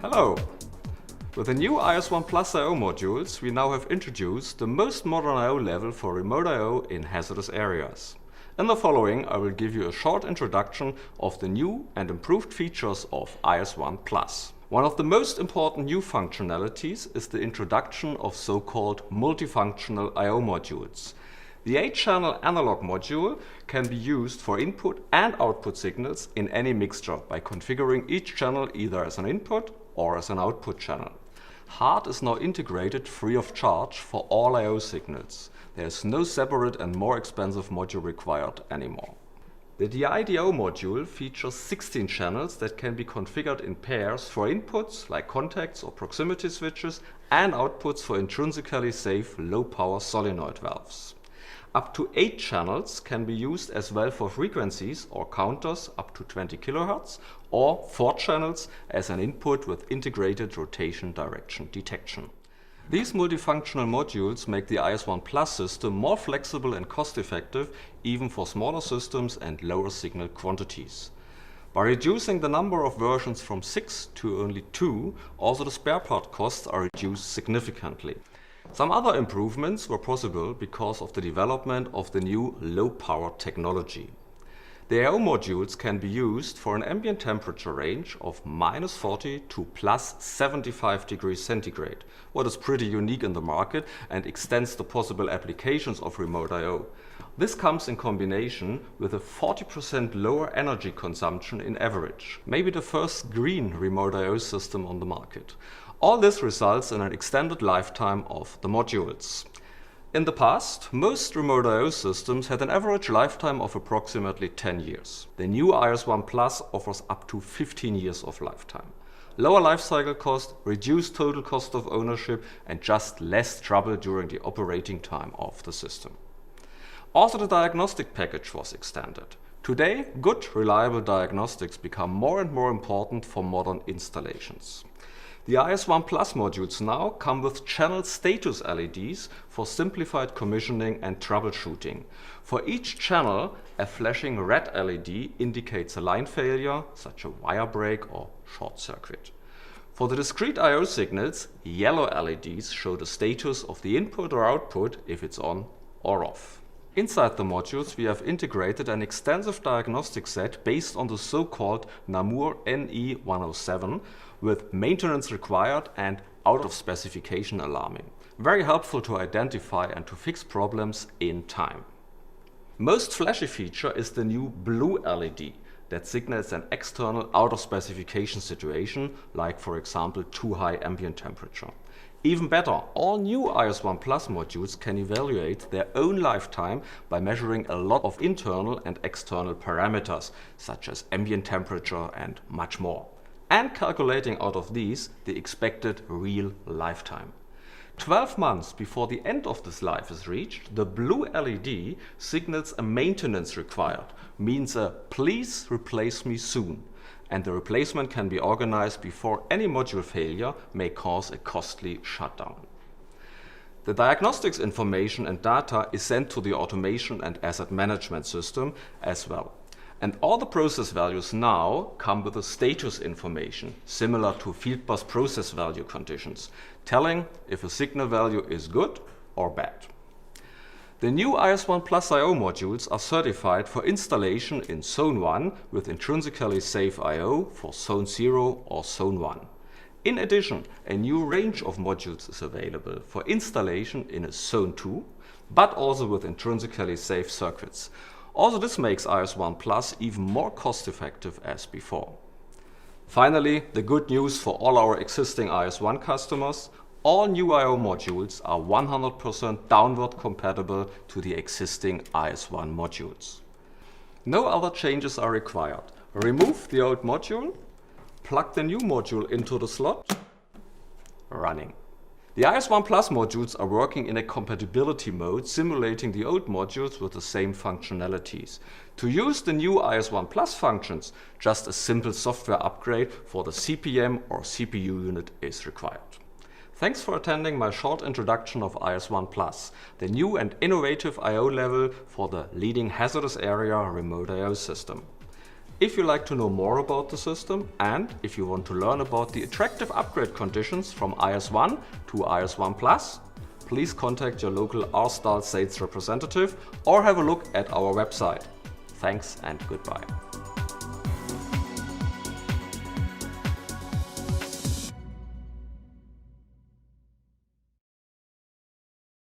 Hello! With the new IS1 Plus I/O modules, we now have introduced the most modern I/O level for remote I/O in hazardous areas. In the following, I will give you a short introduction of the new and improved features of IS1 Plus. One of the most important new functionalities is the introduction of so-called multifunctional I/O modules. The 8-channel analog module can be used for input and output signals in any mixture by configuring each channel either as an input or as an output channel. HART is now integrated free of charge for all I/O signals. There is no separate and more expensive module required anymore. The DI/DO module features 16 channels that can be configured in pairs for inputs like contacts or proximity switches and outputs for intrinsically safe low-power solenoid valves. Up to 8 channels can be used as well for frequencies or counters up to 20 kHz or 4 channels as an input with integrated rotation direction detection. These multifunctional modules make the IS1 Plus system more flexible and cost-effective even for smaller systems and lower signal quantities. By reducing the number of versions from 6 to only 2, also the spare part costs are reduced significantly. Some other improvements were possible because of the development of the new low-power technology. The I/O modules can be used for an ambient temperature range of -40 to +75 degrees centigrade, what is pretty unique in the market and extends the possible applications of remote I/O. This comes in combination with a 40% lower energy consumption in average, maybe the first green remote I/O system on the market. All this results in an extended lifetime of the modules. In the past, most remote I/O systems had an average lifetime of approximately 10 years. The new IS1 Plus offers up to 15 years of lifetime. Lower lifecycle cost, reduced total cost of ownership, and just less trouble during the operating time of the system. Also, the diagnostic package was extended. Today, good, reliable diagnostics become more and more important for modern installations. The IS1 Plus modules now come with channel status LEDs for simplified commissioning and troubleshooting. For each channel, a flashing red LED indicates a line failure, such as a wire break or short circuit. For the discrete I/O signals, yellow LEDs show the status of the input or output if it's on or off. Inside the modules, we have integrated an extensive diagnostic set based on the so-called Namur NE107 with maintenance required and out of specification alarming. Very helpful to identify and to fix problems in time. Most flashy feature is the new blue LED that signals an external out of specification situation, like for example too high ambient temperature. Even better, all new IS1 Plus modules can evaluate their own lifetime by measuring a lot of internal and external parameters, such as ambient temperature and much more, and calculating out of these the expected real lifetime. 12 months before the end of this life is reached, the blue LED signals a maintenance required, means a please replace me soon. And the replacement can be organized before any module failure may cause a costly shutdown. The diagnostics information and data is sent to the automation and asset management system as well. And all the process values now come with a status information, similar to field bus process value conditions, telling if a signal value is good or bad. The new IS1 Plus I/O modules are certified for installation in Zone 1 with intrinsically safe I/O for Zone 0 or Zone 1. In addition, a new range of modules is available for installation in a Zone 2, but also with intrinsically safe circuits. Also, this makes IS1 Plus even more cost-effective as before. Finally, the good news for all our existing IS1 customers: all new I/O modules are 100% downward compatible to the existing IS1 modules. No other changes are required. Remove the old module, plug the new module into the slot, running. The IS1 Plus modules are working in a compatibility mode, simulating the old modules with the same functionalities. To use the new IS1 Plus functions, just a simple software upgrade for the CPM or CPU unit is required. Thanks for attending my short introduction of IS1 Plus, the new and innovative I/O level for the leading hazardous area remote I/O system. If you like to know more about the system and if you want to learn about the attractive upgrade conditions from IS1 to IS1 Plus, please contact your local R-Style sales representative or have a look at our website. Thanks and goodbye.